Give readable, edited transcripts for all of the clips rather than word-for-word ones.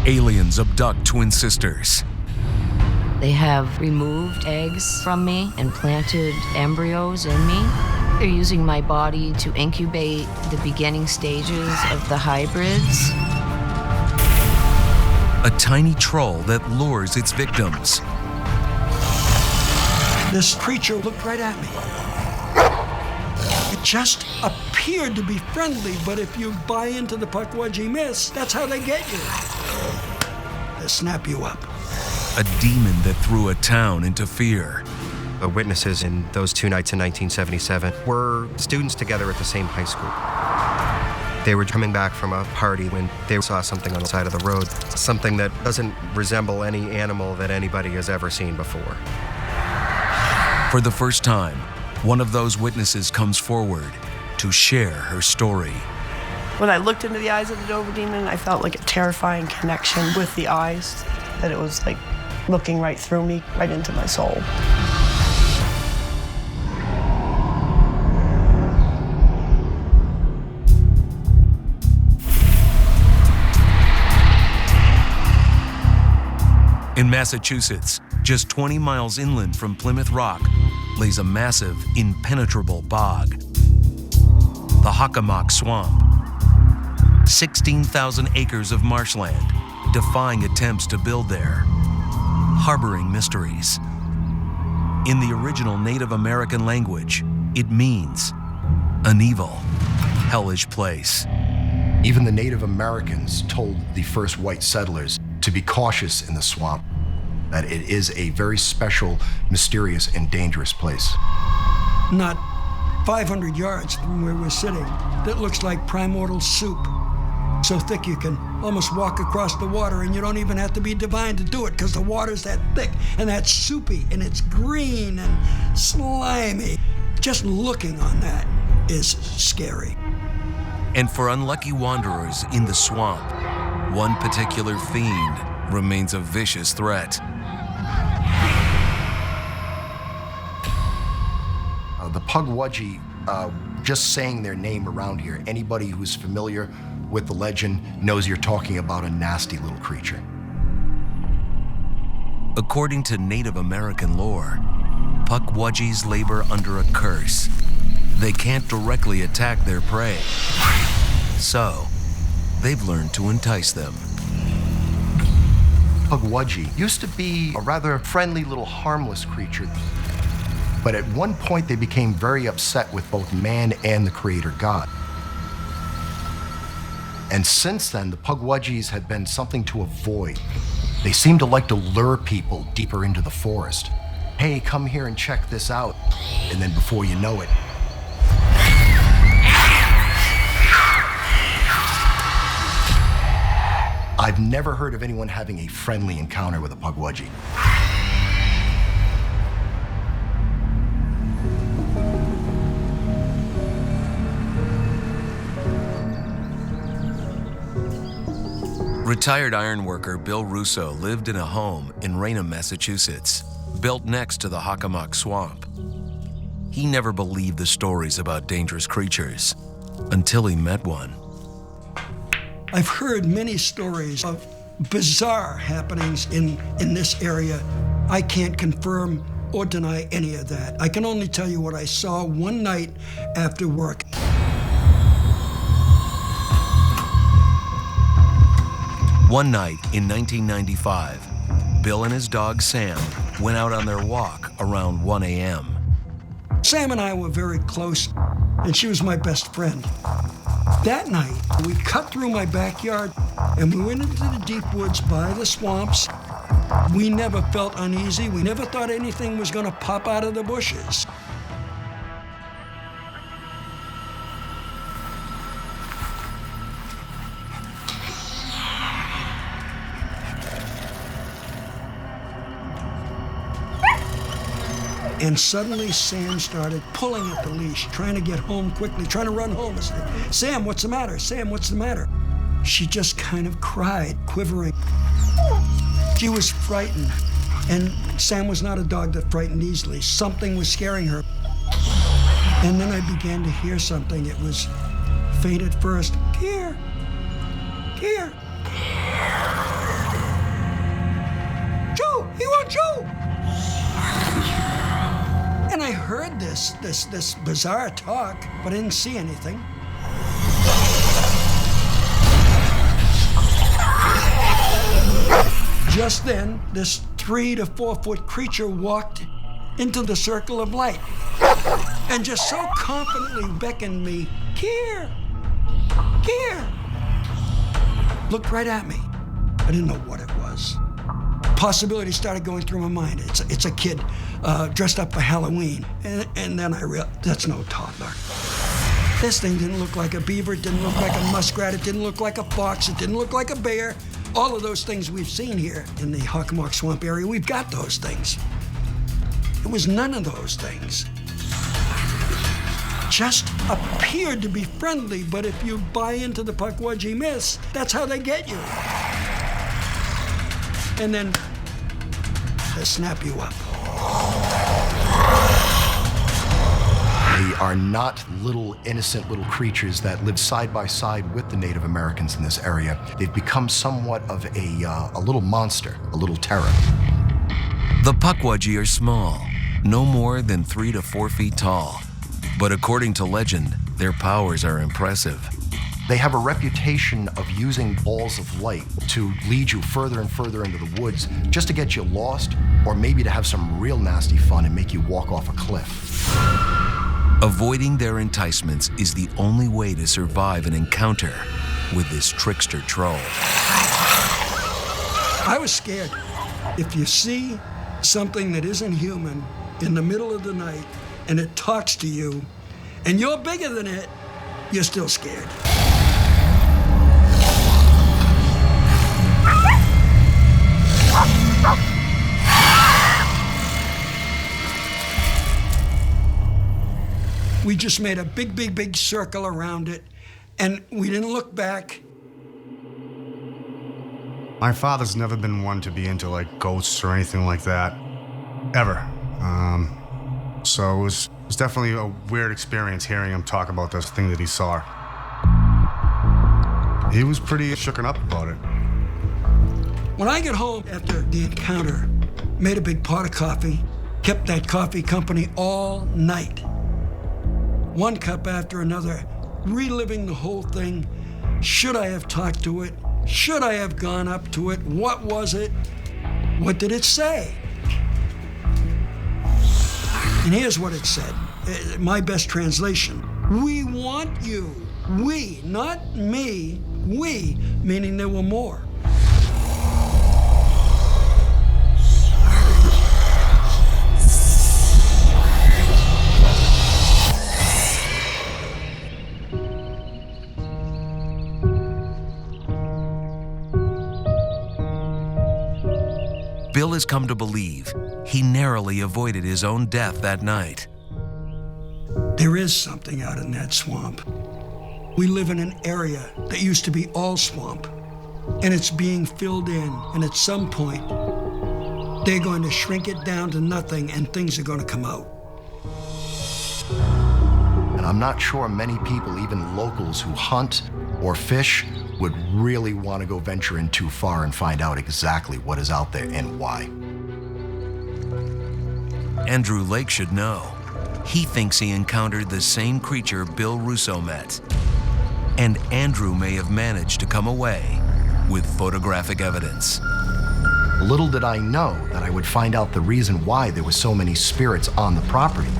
aliens abduct twin sisters. They have removed eggs from me and planted embryos in me. They're using my body to incubate the beginning stages of the hybrids. A tiny troll that lures its victims. This creature looked right at me. It just appeared to be friendly, but if you buy into the Pukwudgie myths, that's how they get you. They snap you up. A demon that threw a town into fear. The witnesses in those 2 nights in 1977 were students together at the same high school. They were coming back from a party when they saw something on the side of the road, something that doesn't resemble any animal that anybody has ever seen before. For the first time, one of those witnesses comes forward to share her story. When I looked into the eyes of the Dover demon, I felt like a terrifying connection with the eyes, that it was like looking right through me, right into my soul. In Massachusetts, just 20 miles inland from Plymouth Rock, lays a massive, impenetrable bog. The Hockomock Swamp. 16,000 acres of marshland, defying attempts to build there, harboring mysteries. In the original Native American language, it means an evil, hellish place. Even the Native Americans told the first white settlers to be cautious in the swamp, that it is a very special, mysterious, and dangerous place. Not 500 yards from where we're sitting, that looks like primordial soup. So thick you can almost walk across the water, and you don't even have to be divine to do it, because the water's that thick and that soupy, and it's green and slimy. Just looking on that is scary. And for unlucky wanderers in the swamp, one particular fiend remains a vicious threat. The Pukwudgie, just saying their name around here, anybody who's familiar with the legend knows you're talking about a nasty little creature. According to Native American lore, Pukwudgies labor under a curse. They can't directly attack their prey. So, they've learned to entice them. Pukwudgie used to be a rather friendly little harmless creature, but at one point they became very upset with both man and the creator God. And since then, the Pukwudgies have been something to avoid. They seem to like to lure people deeper into the forest. Hey, come here and check this out. And then before you know it, I've never heard of anyone having a friendly encounter with a Pukwudgie. Retired ironworker Bill Russo lived in a home in Raynham, Massachusetts, built next to the Hockomock Swamp. He never believed the stories about dangerous creatures until he met one. I've heard many stories of bizarre happenings in this area. I can't confirm or deny any of that. I can only tell you what I saw one night after work. One night in 1995, Bill and his dog Sam went out on their walk around 1 a.m. Sam and I were very close, and she was my best friend. That night, we cut through my backyard, and we went into the deep woods by the swamps. We never felt uneasy. We never thought anything was going to pop out of the bushes. And suddenly Sam started pulling at the leash, trying to get home quickly, trying to run home. I said, Sam, what's the matter? Sam, what's the matter? She just kind of cried, quivering. She was frightened. And Sam was not a dog that frightened easily. Something was scaring her. And then I began to hear something. It was faint at first. Here. I heard this bizarre talk, but I didn't see anything. Just then, this 3 to 4 foot creature walked into the circle of light and just so confidently beckoned me, "Here, here." Looked right at me. I didn't know what it was. Possibilities started going through my mind. It's a kid dressed up for Halloween. And then I realized that's no toddler. This thing didn't look like a beaver, it didn't look like a muskrat, it didn't look like a fox, it didn't look like a bear. All of those things we've seen here in the Hockomock Swamp area, we've got those things. It was none of those things. Just appeared to be friendly, but if you buy into the Pukwudgie myths, that's how they get you. And then they snap you up. They are not little innocent little creatures that live side by side with the Native Americans in this area. They've become somewhat of a little monster, a little terror. The Pukwudgie are small, no more than 3 to 4 feet tall. But according to legend, their powers are impressive. They have a reputation of using balls of light to lead you further and further into the woods just to get you lost, or maybe to have some real nasty fun and make you walk off a cliff. Avoiding their enticements is the only way to survive an encounter with this trickster troll. I was scared. If you see something that isn't human in the middle of the night and it talks to you and you're bigger than it, you're still scared. We just made a big circle around it, and we didn't look back. My father's never been one to be into like ghosts or anything like that, ever. So it was definitely a weird experience hearing him talk about this thing that he saw. He was pretty shooken up about it. When I get home after the encounter, made a big pot of coffee, kept that coffee company all night. One cup after another, reliving the whole thing. Should I have talked to it? Should I have gone up to it? What was it? What did it say? And here's what it said, my best translation. We want you. We, not me. We, meaning there were more. Bill has come to believe he narrowly avoided his own death that night. There is something out in that swamp. We live in an area that used to be all swamp, and it's being filled in, and at some point, they're going to shrink it down to nothing, and things are going to come out. And I'm not sure many people, even locals who hunt or fish, would really want to go venture in too far and find out exactly what is out there and why. Andrew Lake should know. He thinks he encountered the same creature Bill Russo met. And Andrew may have managed to come away with photographic evidence. Little did I know that I would find out the reason why there were so many spirits on the property.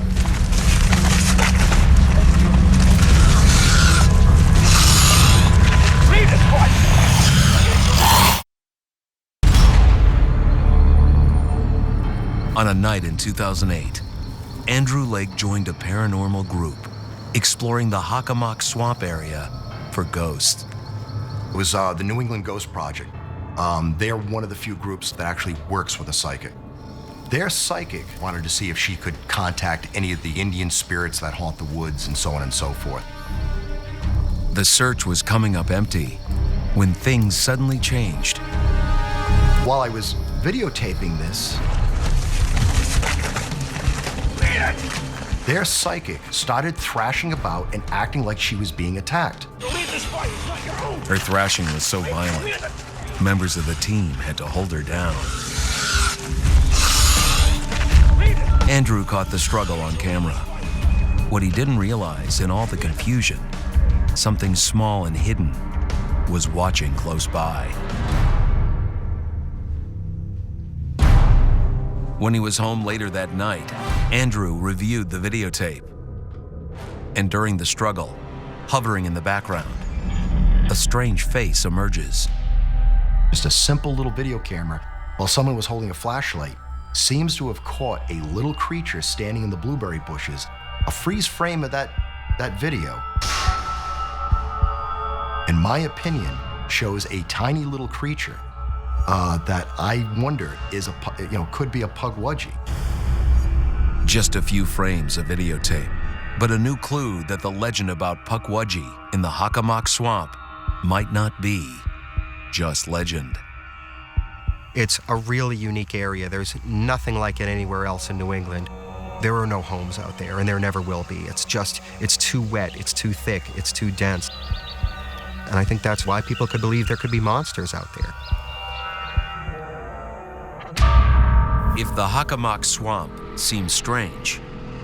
On a night in 2008, Andrew Lake joined a paranormal group exploring the Hockomock Swamp area for ghosts. It was the New England Ghost Project. They're one of the few groups that actually works with a psychic. Their psychic wanted to see if she could contact any of the Indian spirits that haunt the woods and so on and so forth. The search was coming up empty when things suddenly changed. While I was videotaping this, their psychic started thrashing about and acting like she was being attacked. Her thrashing was so violent, members of the team had to hold her down. Andrew caught the struggle on camera. What he didn't realize in all the confusion, something small and hidden was watching close by. When he was home later that night, Andrew reviewed the videotape. And during the struggle, hovering in the background, a strange face emerges. Just a simple little video camera, while someone was holding a flashlight, seems to have caught a little creature standing in the blueberry bushes. A freeze frame of that video, in my opinion, shows a tiny little creature that I wonder could be a Pukwudgie. Just a few frames of videotape, but a new clue that the legend about Pukwudgie in the Hockomock Swamp might not be just legend. It's a really unique area. There's nothing like it anywhere else in New England. There are no homes out there, and there never will be. It's too wet, it's too thick, it's too dense. And I think that's why people could believe there could be monsters out there. If the Hockomock Swamp seems strange,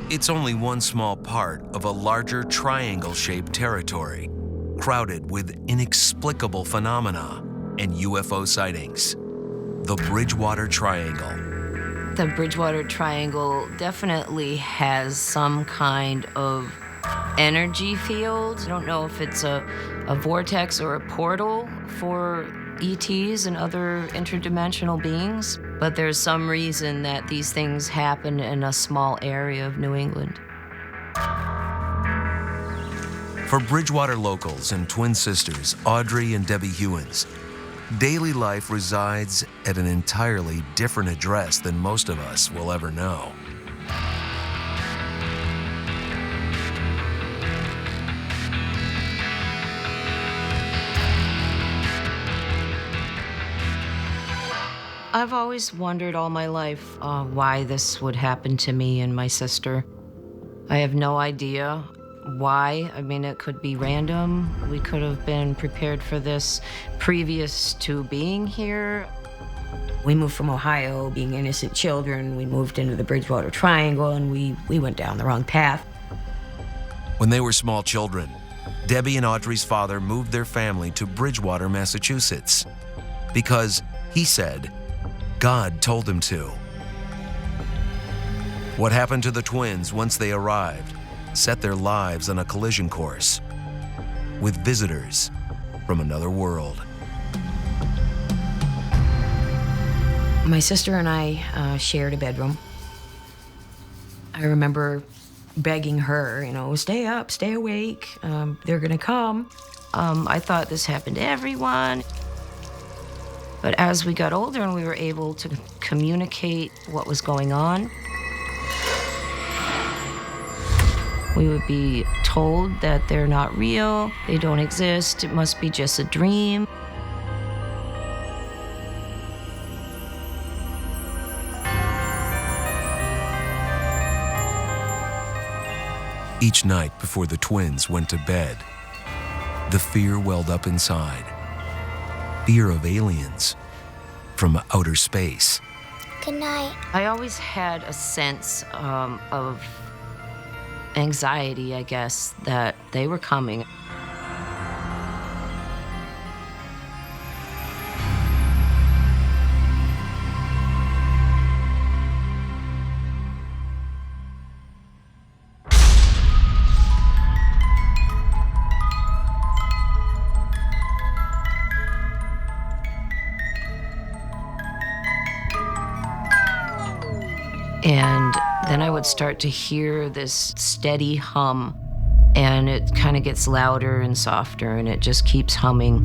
it's only one small part of a larger triangle-shaped territory, crowded with inexplicable phenomena and UFO sightings. The Bridgewater Triangle. The Bridgewater Triangle definitely has some kind of energy field. I don't know if it's a vortex or a portal for ETs and other interdimensional beings, but there's some reason that these things happen in a small area of New England. For Bridgewater locals and twin sisters Audrey and Debbie Hewins, daily life resides at an entirely different address than most of us will ever know. I've always wondered all my life why this would happen to me and my sister. I have no idea why. I mean, it could be random. We could have been prepared for this previous to being here. We moved from Ohio, being innocent children. We moved into the Bridgewater Triangle, and we went down the wrong path. When they were small children, Debbie and Audrey's father moved their family to Bridgewater, Massachusetts, because he said God told him to. What happened to the twins once they arrived set their lives on a collision course with visitors from another world. My sister and I shared a bedroom. I remember begging her, stay up, stay awake, they're gonna come. I thought this happened to everyone. But as we got older and we were able to communicate what was going on, we would be told that they're not real, they don't exist, it must be just a dream. Each night before the twins went to bed, the fear welled up inside. Fear of aliens from outer space. Good night. I always had a sense of anxiety, I guess, that they were coming. And then I would start to hear this steady hum, and it kind of gets louder and softer, and it just keeps humming.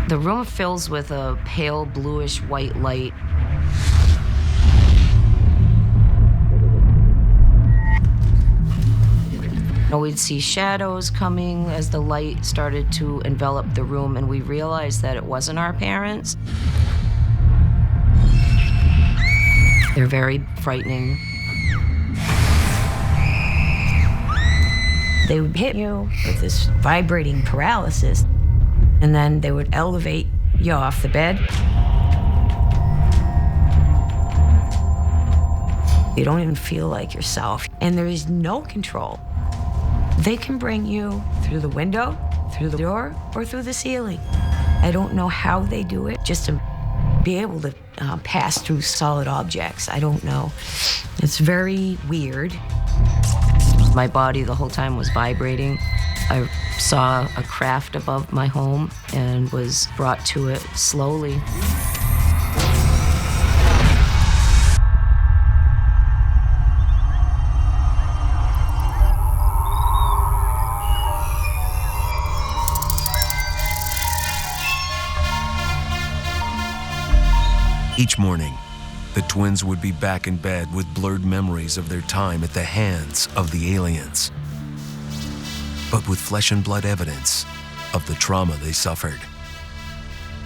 The room fills with a pale bluish white light. We'd see shadows coming as the light started to envelop the room, and we realized that it wasn't our parents. They're very frightening. They would hit you with this vibrating paralysis. and then they would elevate you off the bed. You don't even feel like yourself, and there is no control. They can bring you through the window, through the door, or through the ceiling. I don't know how they do it, just to be able to pass through solid objects. I don't know. It's very weird. My body the whole time was vibrating. I saw a craft above my home and was brought to it slowly. Each morning, the twins would be back in bed with blurred memories of their time at the hands of the aliens, but with flesh and blood evidence of the trauma they suffered.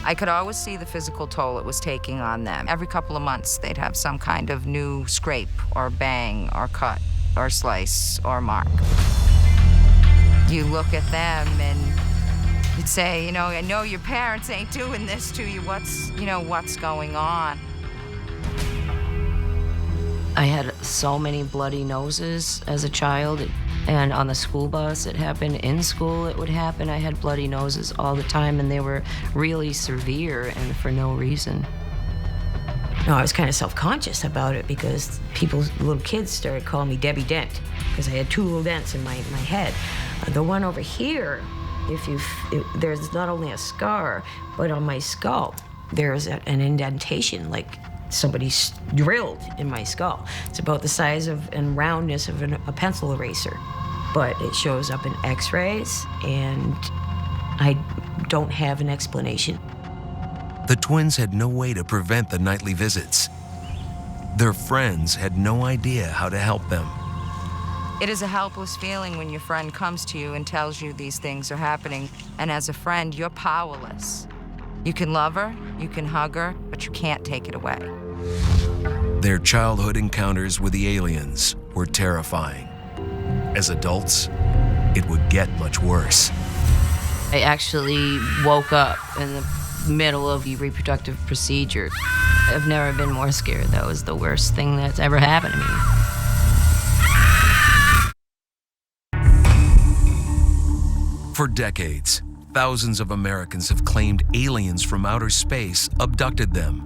I could always see the physical toll it was taking on them. Every couple of months, they'd have some kind of new scrape or bang or cut or slice or mark. You look at them and you'd say, you know, I know your parents ain't doing this to you. What's going on? I had so many bloody noses as a child, and on the school bus it happened, in school it would happen. I had bloody noses all the time, and they were really severe and for no reason. No, I was kind of self-conscious about it because little kids started calling me Debbie Dent because I had two little dents in my head. The one over here, there's not only a scar, but on my skull, there's an indentation, like somebody's drilled in my skull. It's about the size of and roundness of a pencil eraser, but it shows up in x-rays, and I don't have an explanation. The twins had no way to prevent the nightly visits. Their friends had no idea how to help them. It is a helpless feeling when your friend comes to you and tells you these things are happening, and as a friend, you're powerless. You can love her, you can hug her, but you can't take it away. Their childhood encounters with the aliens were terrifying. As adults, it would get much worse. I actually woke up in the middle of the reproductive procedure. I've never been more scared. That was the worst thing that's ever happened to me. For decades, thousands of Americans have claimed aliens from outer space abducted them.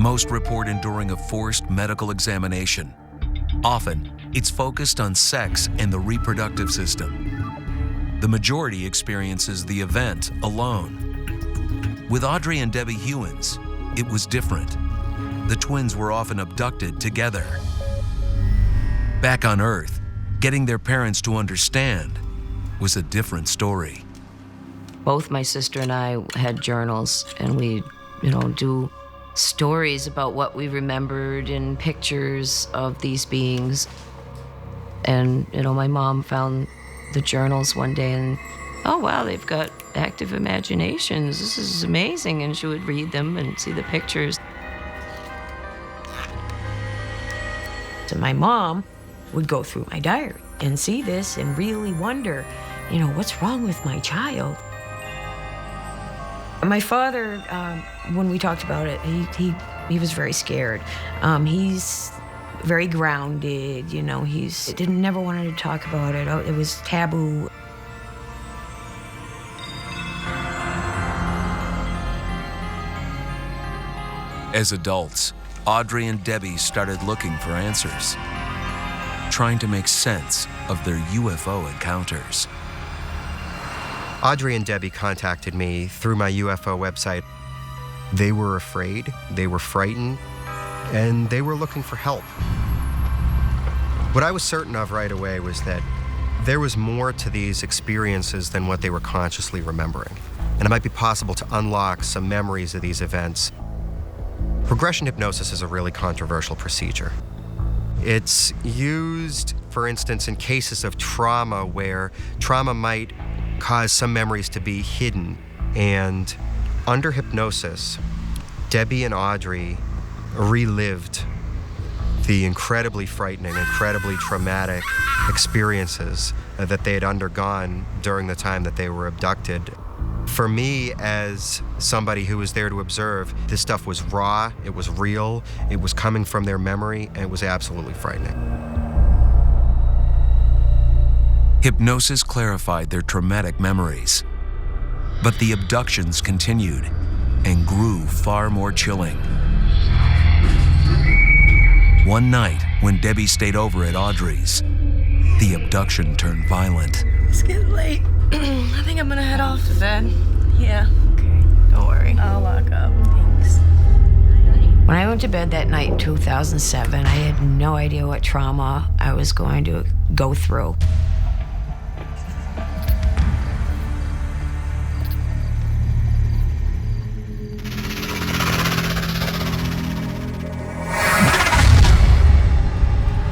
Most report enduring a forced medical examination. Often, it's focused on sex and the reproductive system. The majority experiences the event alone. With Audrey and Debbie Hewins, it was different. The twins were often abducted together. Back on Earth, getting their parents to understand was a different story. Both my sister and I had journals, and we, do stories about what we remembered and pictures of these beings. And, my mom found the journals one day and, oh, wow, they've got active imaginations. This is amazing. And she would read them and see the pictures. So my mom would go through my diary and see this and really wonder, what's wrong with my child? My father, when we talked about it, he was very scared. He's very grounded, he never wanted to talk about it. It was taboo. As adults, Audrey and Debbie started looking for answers, trying to make sense of their UFO encounters. Audrey and Debbie contacted me through my UFO website. They were afraid, they were frightened, and they were looking for help. What I was certain of right away was that there was more to these experiences than what they were consciously remembering, and it might be possible to unlock some memories of these events. Regression hypnosis is a really controversial procedure. It's used, for instance, in cases of trauma where trauma might cause some memories to be hidden. And under hypnosis, Debbie and Audrey relived the incredibly frightening, incredibly traumatic experiences that they had undergone during the time that they were abducted. For me, as somebody who was there to observe, this stuff was raw, it was real, it was coming from their memory, and it was absolutely frightening. Hypnosis clarified their traumatic memories, but the abductions continued and grew far more chilling. One night, when Debbie stayed over at Audrey's, the abduction turned violent. It's getting late. I think I'm gonna head off to bed. Yeah. Okay. Don't worry. I'll lock up. Thanks. When I went to bed that night in 2007, I had no idea what trauma I was going to go through.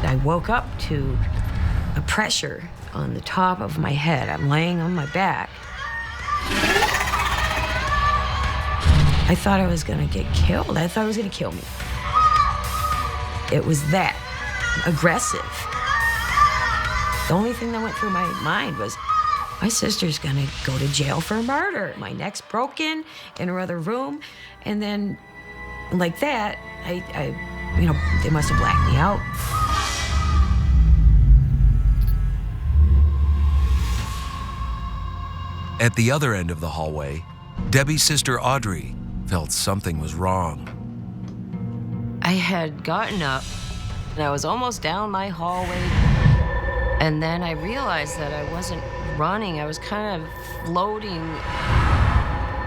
I woke up to a pressure on the top of my head. I'm laying on my back. I thought I was gonna get killed. I thought it was gonna kill me. It was that aggressive. The only thing that went through my mind was, my sister's gonna go to jail for murder. My neck's broken in her other room, and then like that, I they must have blacked me out. At the other end of the hallway, Debbie's sister Audrey felt something was wrong. I had gotten up, and I was almost down my hallway, and then I realized that I wasn't running. I was kind of floating,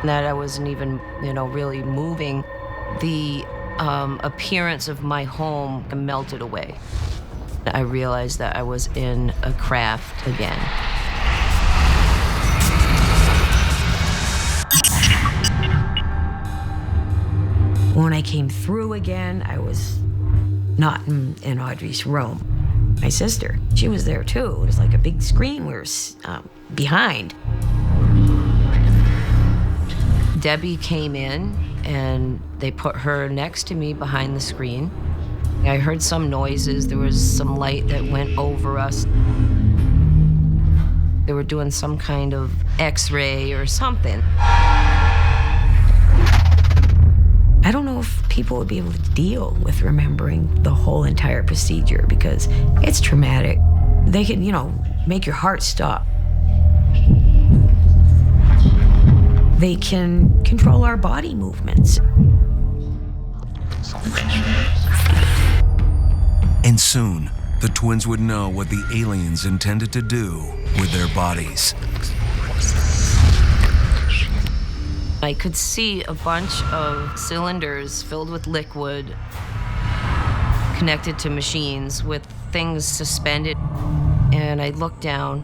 that I wasn't even, really moving. The appearance of my home melted away. I realized that I was in a craft again. When I came through again, I was not in Audrey's room. My sister, she was there too. It was like a big screen we were behind. Debbie came in and they put her next to me behind the screen. I heard some noises. There was some light that went over us. They were doing some kind of X-ray or something. I don't know if people would be able to deal with remembering the whole entire procedure because it's traumatic. They can, make your heart stop. They can control our body movements. And soon, the twins would know what the aliens intended to do with their bodies. I could see a bunch of cylinders filled with liquid connected to machines with things suspended. And I looked down,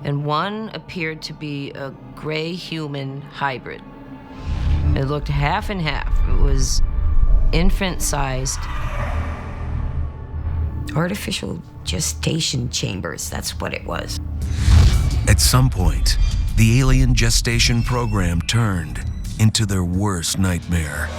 and one appeared to be a gray human hybrid. It looked half and half. It was infant-sized. Artificial gestation chambers, that's what it was. At some point, the alien gestation program turned into their worst nightmare.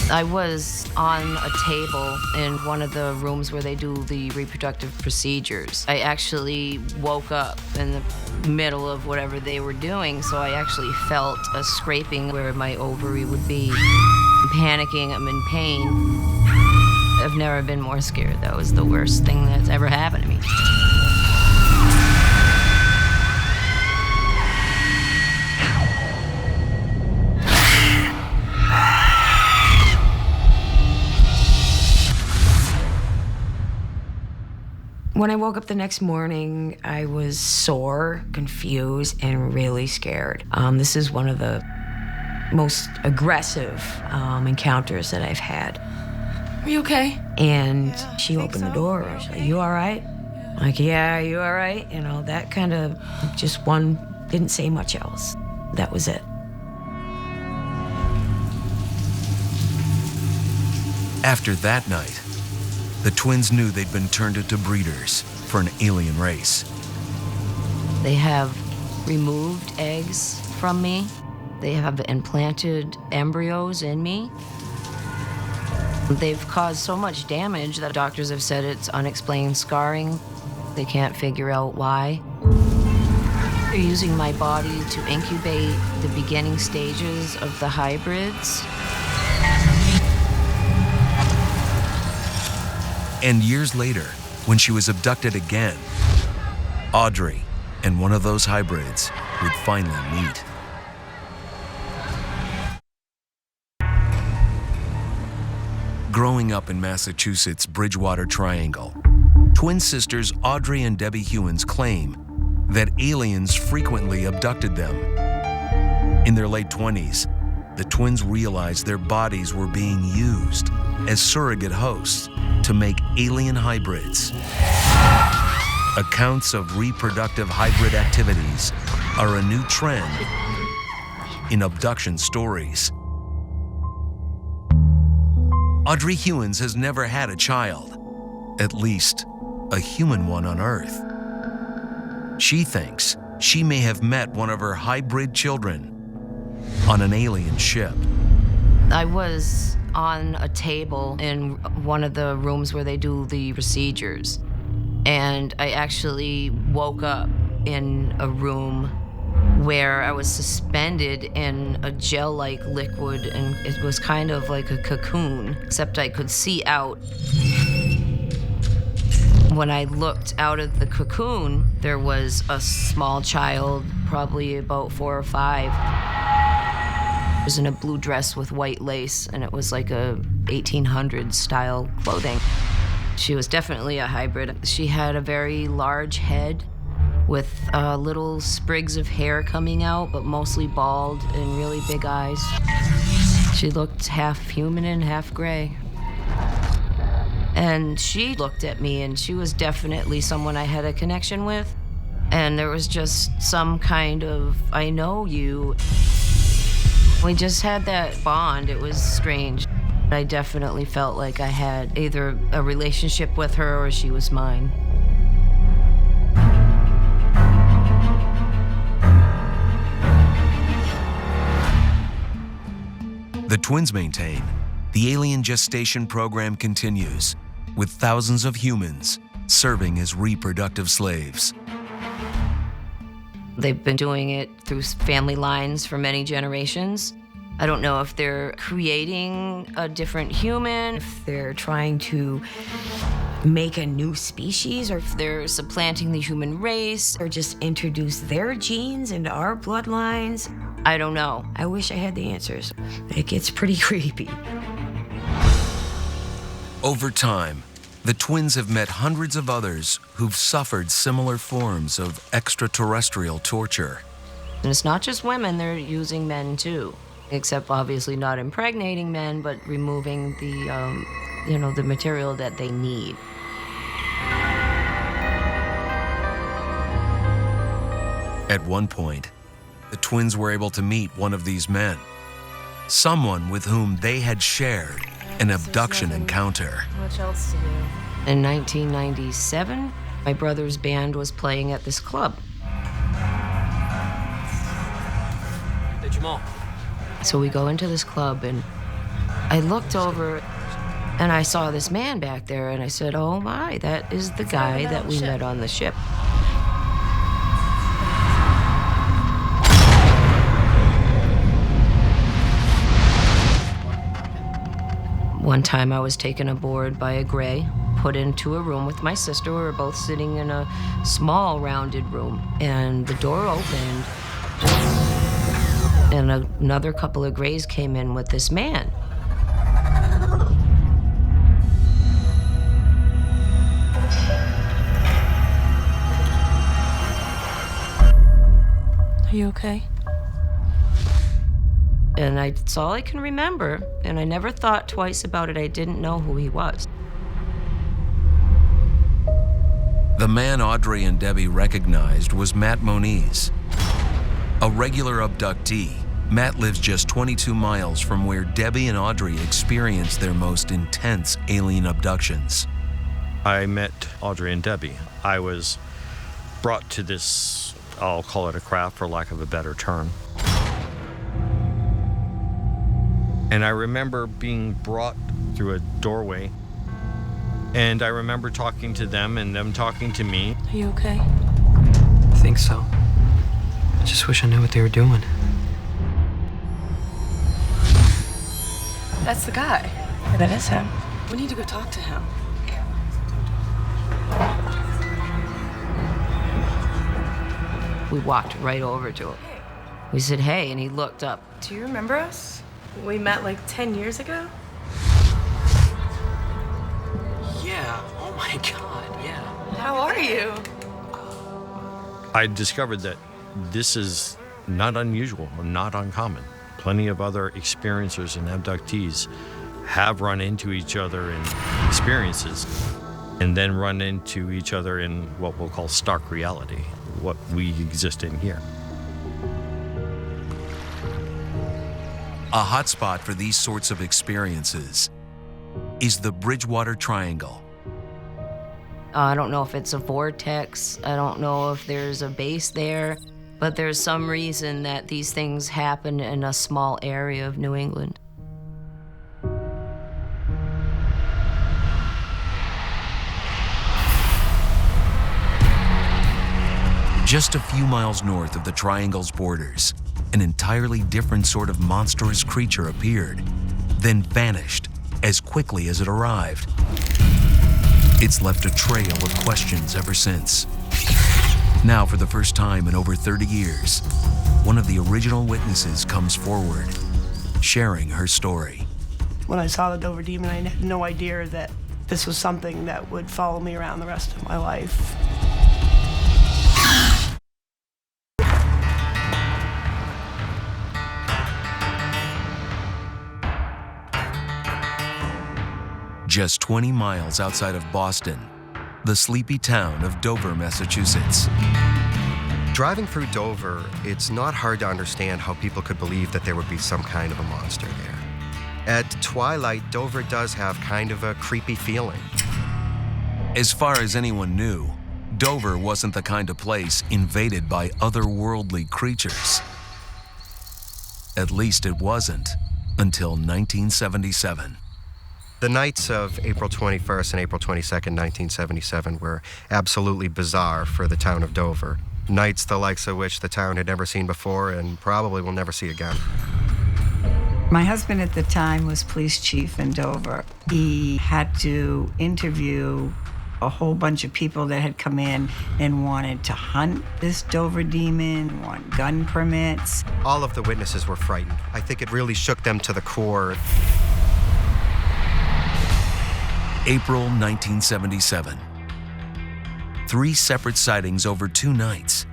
I was on a table in one of the rooms where they do the reproductive procedures. I actually woke up in the middle of whatever they were doing, so I actually felt a scraping where my ovary would be. I'm panicking, I'm in pain. I've never been more scared. That was the worst thing that's ever happened to me. When I woke up the next morning, I was sore, confused, and really scared. This is one of the most aggressive encounters that I've had. Are you okay? And she opened the door. She's like, "You all right?" I'm like, "Yeah, you all right?" That kind of just one, didn't say much else. That was it. After that night, the twins knew they'd been turned into breeders for an alien race. They have removed eggs from me. They have implanted embryos in me. They've caused so much damage that doctors have said it's unexplained scarring. They can't figure out why. They're using my body to incubate the beginning stages of the hybrids. And years later, when she was abducted again, Audrey and one of those hybrids would finally meet. Growing up in Massachusetts' Bridgewater Triangle, twin sisters Audrey and Debbie Hewins claim that aliens frequently abducted them. In their late 20s, the twins realized their bodies were being used as surrogate hosts to make alien hybrids. Accounts of reproductive hybrid activities are a new trend in abduction stories. Audrey Hewins has never had a child, at least a human one on Earth. She thinks she may have met one of her hybrid children on an alien ship. I was on a table in one of the rooms where they do the procedures, and I actually woke up in a room where I was suspended in a gel-like liquid, and it was kind of like a cocoon, except I could see out. When I looked out of the cocoon, there was a small child, probably about 4 or 5. It was in a blue dress with white lace, and it was like a 1800s style clothing. She was definitely a hybrid. She had a very large head with little sprigs of hair coming out, but mostly bald and really big eyes. She looked half human and half gray. And she looked at me, and she was definitely someone I had a connection with. And there was just some kind of, I know you. We just had that bond. It was strange. I definitely felt like I had either a relationship with her or she was mine. The twins maintain the alien gestation program continues, with thousands of humans serving as reproductive slaves. They've been doing it through family lines for many generations. I don't know if they're creating a different human, if they're trying to make a new species, or if they're supplanting the human race, or just introduce their genes into our bloodlines. I don't know. I wish I had the answers. It gets pretty creepy. Over time, the twins have met hundreds of others who've suffered similar forms of extraterrestrial torture. And it's not just women, they're using men too. Except obviously not impregnating men, but removing the, the material that they need. At one point, the twins were able to meet one of these men, someone with whom they had shared an abduction encounter. Much else to do. In 1997, my brother's band was playing at this club. Hey, Jamal. So we go into this club, and I looked over, and I saw this man back there, and I said, oh my, that is the guy that we met on the ship. One time I was taken aboard by a gray, put into a room with my sister. We were both sitting in a small rounded room, and the door opened, and another couple of grays came in with this man. Are you okay? And it's all I can remember, and I never thought twice about it. I didn't know who he was. The man Audrey and Debbie recognized was Matt Moniz. A regular abductee, Matt lives just 22 miles from where Debbie and Audrey experienced their most intense alien abductions. I met Audrey and Debbie. I was brought to this, I'll call it a craft for lack of a better term. And I remember being brought through a doorway, And I remember talking to them and them talking to me. Are you okay? I think so. I just wish I knew what they were doing. That's the guy. Yeah, that is him. We need to go talk to him. We walked right over to him. We said, hey, and he looked up. Do you remember us? We met like 10 years ago? Yeah, oh my God, yeah. How are you? I discovered that this is not unusual, not uncommon. Plenty of other experiencers and abductees have run into each other in experiences and then run into each other in what we'll call stark reality, what we exist in here. A hotspot for these sorts of experiences is the Bridgewater Triangle. I don't know if it's a vortex. I don't know if there's a base there, but there's some reason that these things happen in a small area of New England. Just a few miles north of the triangle's borders, an entirely different sort of monstrous creature appeared, then vanished as quickly as it arrived. It's left a trail of questions ever since. Now, for the first time in over 30 years, one of the original witnesses comes forward, sharing her story. When I saw the Dover demon, I had no idea that this was something that would follow me around the rest of my life. Just 20 miles outside of Boston, the sleepy town of Dover, Massachusetts. Driving through Dover, it's not hard to understand how people could believe that there would be some kind of a monster there. At twilight, Dover does have kind of a creepy feeling. As far as anyone knew, Dover wasn't the kind of place invaded by otherworldly creatures. At least it wasn't until 1977. The nights of April 21st and April 22nd, 1977 were absolutely bizarre for the town of Dover. Nights the likes of which the town had never seen before and probably will never see again. My husband at the time was police chief in Dover. He had to interview a whole bunch of people that had come in and wanted to hunt this Dover demon, want gun permits. All of the witnesses were frightened. I think it really shook them to the core. April 1977. 3 separate sightings over 2 nights,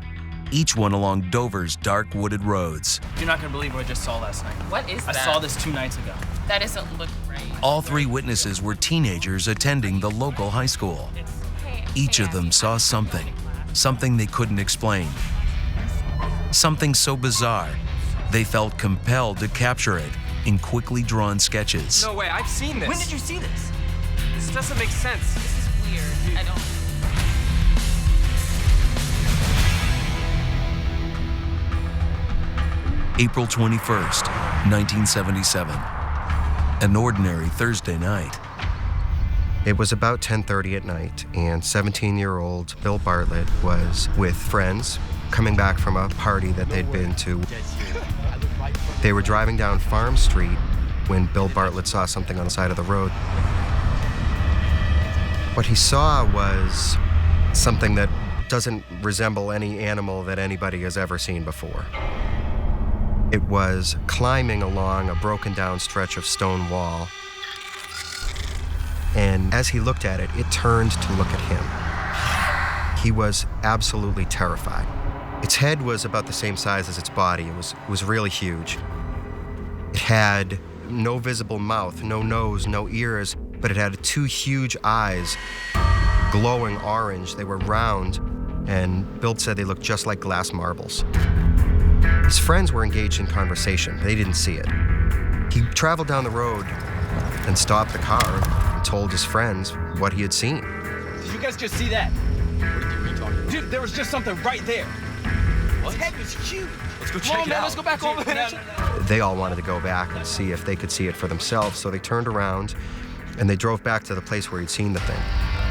each one along Dover's dark wooded roads. You're not gonna believe what I just saw last night. What is that? I saw this 2 nights ago. That doesn't look right. All 3 witnesses were teenagers attending the local high school. Each of them saw something they couldn't explain. Something so bizarre, they felt compelled to capture it in quickly drawn sketches. No way, I've seen this. When did you see this? This doesn't make sense. This is weird. I don't. April 21st, 1977. An ordinary Thursday night. It was about 10:30 at night, and 17-year-old Bill Bartlett was with friends coming back from a party that they'd been to. They were driving down Farm Street when Bill Bartlett saw something on the side of the road. What he saw was something that doesn't resemble any animal that anybody has ever seen before. It was climbing along a broken down stretch of stone wall. And as he looked at it, it turned to look at him. He was absolutely terrified. Its head was about the same size as its body. It was really huge. It had no visible mouth, no nose, no ears, but it had 2 huge eyes, glowing orange. They were round, and Bill said they looked just like glass marbles. His friends were engaged in conversation. They didn't see it. He traveled down the road and stopped the car and told his friends what he had seen. Did you guys just see that? Dude, there was just something right there. His head was huge. Let's go check it out. Let's go back over there. They all wanted to go back and see if they could see it for themselves, so they turned around And they drove back to the place where he'd seen the thing.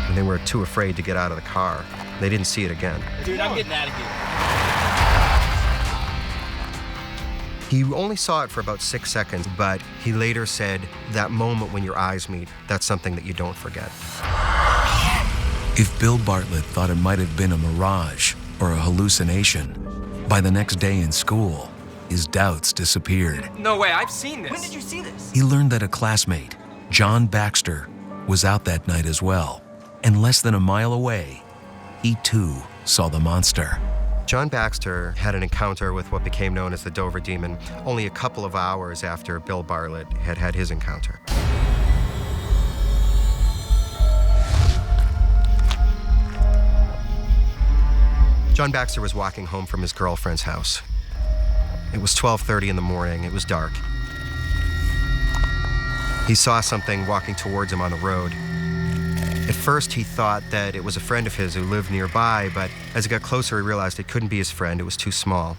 And they were too afraid to get out of the car. They didn't see it again. Dude, I'm getting out of here. He only saw it for about 6 seconds, but he later said, that moment when your eyes meet, that's something that you don't forget. If Bill Bartlett thought it might have been a mirage or a hallucination, by the next day in school, his doubts disappeared. No way, I've seen this. When did you see this? He learned that a classmate, John Baxter, was out that night as well, and less than a mile away, he too saw the monster. John Baxter had an encounter with what became known as the Dover Demon only a couple of hours after Bill Bartlett had had his encounter. John Baxter was walking home from his girlfriend's house. It was 12:30 in the morning. It was dark. He saw something walking towards him on the road. At first, he thought that it was a friend of his who lived nearby, but as he got closer, he realized it couldn't be his friend. It was too small.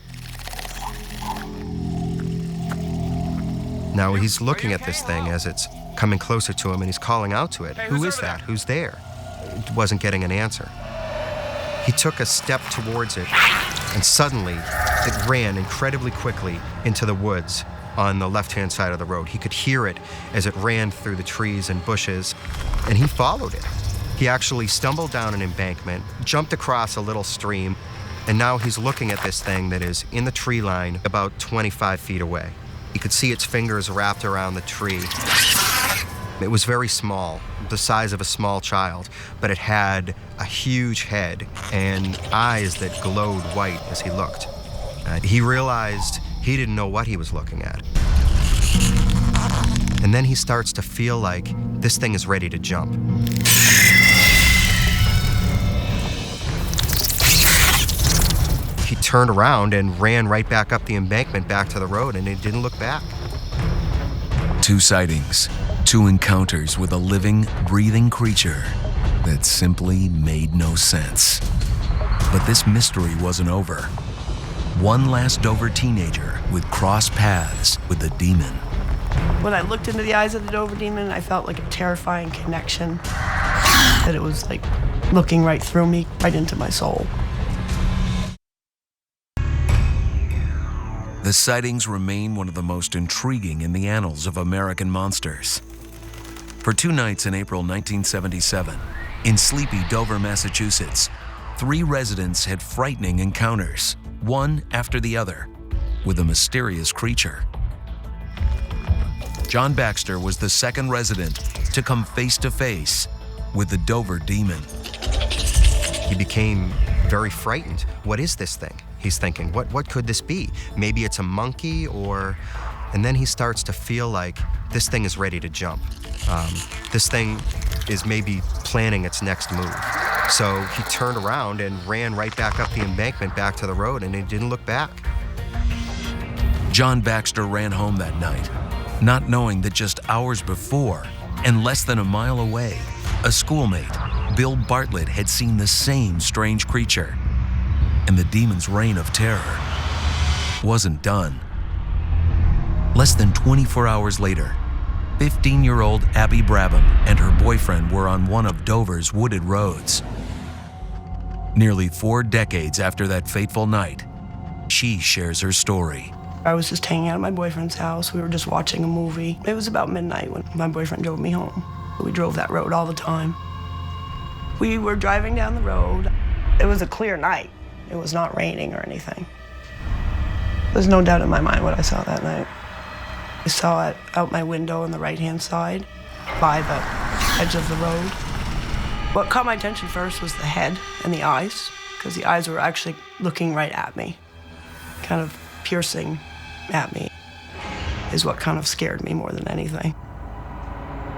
Now, he's looking at this thing as it's coming closer to him, and he's calling out to it. Who is that? Who's there? It wasn't getting an answer. He took a step towards it, and suddenly, it ran incredibly quickly into the woods on the left-hand side of the road. He could hear it as it ran through the trees and bushes, and he followed it. He actually stumbled down an embankment, jumped across a little stream, and now he's looking at this thing that is in the tree line about 25 feet away. He could see its fingers wrapped around the tree. It was very small, the size of a small child, but it had a huge head and eyes that glowed white as he looked. He realized he didn't know what he was looking at. And then he starts to feel like this thing is ready to jump. He turned around and ran right back up the embankment back to the road, and he didn't look back. 2 sightings, 2 encounters with a living, breathing creature that simply made no sense. But this mystery wasn't over. One last Dover teenager would cross paths with the demon. When I looked into the eyes of the Dover demon, I felt like a terrifying connection. That it was like looking right through me, right into my soul. The sightings remain one of the most intriguing in the annals of American monsters. For 2 nights in April 1977, in sleepy Dover, Massachusetts, 3 residents had frightening encounters, one after the other, with a mysterious creature. John Baxter was the second resident to come face to face with the Dover demon. He became very frightened. What is this thing? He's thinking, what could this be? Maybe it's a monkey or... And then he starts to feel like this thing is ready to jump. This thing is maybe planning its next move. So he turned around and ran right back up the embankment back to the road, and he didn't look back. John Baxter ran home that night, not knowing that just hours before, and less than a mile away, a schoolmate, Bill Bartlett, had seen the same strange creature. And the demon's reign of terror wasn't done. Less than 24 hours later, 15-year-old Abby Brabham and her boyfriend were on one of Dover's wooded roads. Nearly 4 decades after that fateful night, she shares her story. I was just hanging out at my boyfriend's house. We were just watching a movie. It was about midnight when my boyfriend drove me home. We drove that road all the time. We were driving down the road. It was a clear night. It was not raining or anything. There's no doubt in my mind what I saw that night. I saw it out my window on the right-hand side by the edge of the road. What caught my attention first was the head and the eyes, because the eyes were actually looking right at me, kind of piercing at me, is what kind of scared me more than anything.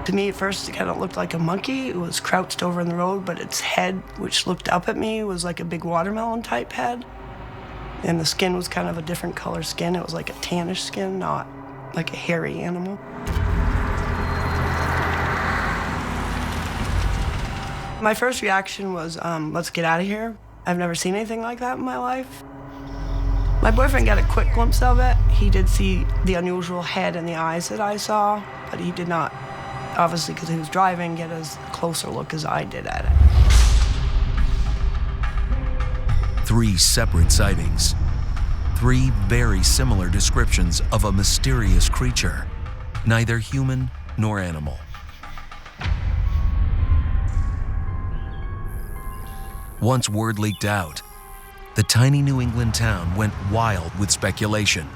To me, at first, it kind of looked like a monkey. It was crouched over in the road, but its head, which looked up at me, was like a big watermelon-type head. And the skin was kind of a different color skin. It was like a tannish skin, not like a hairy animal. My first reaction was, let's get out of here. I've never seen anything like that in my life. My boyfriend got a quick glimpse of it. He did see the unusual head and the eyes that I saw, but he did not obviously because he was driving, get as closer look as I did at it. 3 separate sightings. 3 very similar descriptions of a mysterious creature, neither human nor animal. Once word leaked out, the tiny New England town went wild with speculation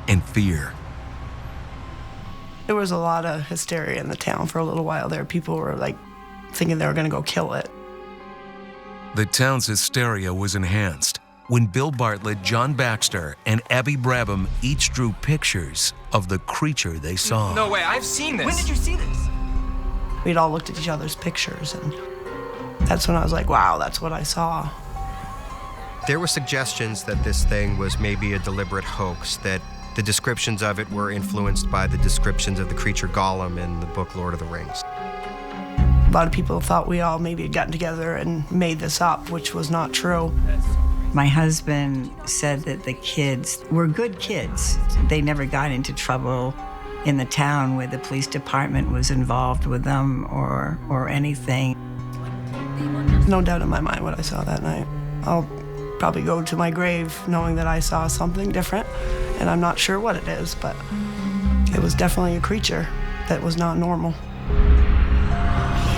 and fear. There was a lot of hysteria in the town for a little while there. People were like thinking they were gonna go kill it. The town's hysteria was enhanced when Bill Bartlett, John Baxter, and Abby Brabham each drew pictures of the creature they saw. No way, I've seen this. When did you see this? We'd all looked at each other's pictures, and that's when I was like, wow, that's what I saw. There were suggestions that this thing was maybe a deliberate hoax, that the descriptions of it were influenced by the descriptions of the creature Gollum in the book Lord of the Rings. A lot of people thought we all maybe had gotten together and made this up, which was not true. My husband said that the kids were good kids. They never got into trouble in the town where the police department was involved with them or anything. No doubt in my mind what I saw that night. I'll probably go to my grave knowing that I saw something different, and I'm not sure what it is, but it was definitely a creature that was not normal.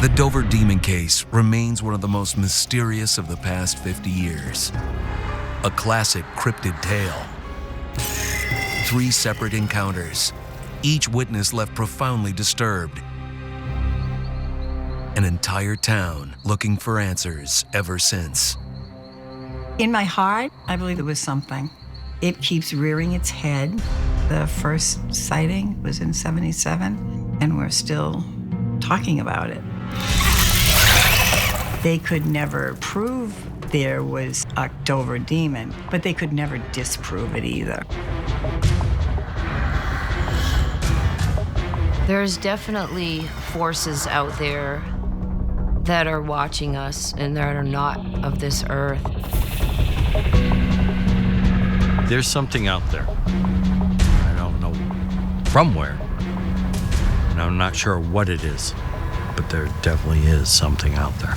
The Dover demon case remains one of the most mysterious of the past 50 years. A classic cryptid tale. 3 separate encounters, each witness left profoundly disturbed. An entire town looking for answers ever since. In my heart, I believe there was something. It keeps rearing its head. The first sighting was in '77, and we're still talking about it. They could never prove there was a Dover demon, but they could never disprove it either. There's definitely forces out there that are watching us and that are not of this earth. There's something out there. I don't know from where, and I'm not sure what it is, but there definitely is something out there.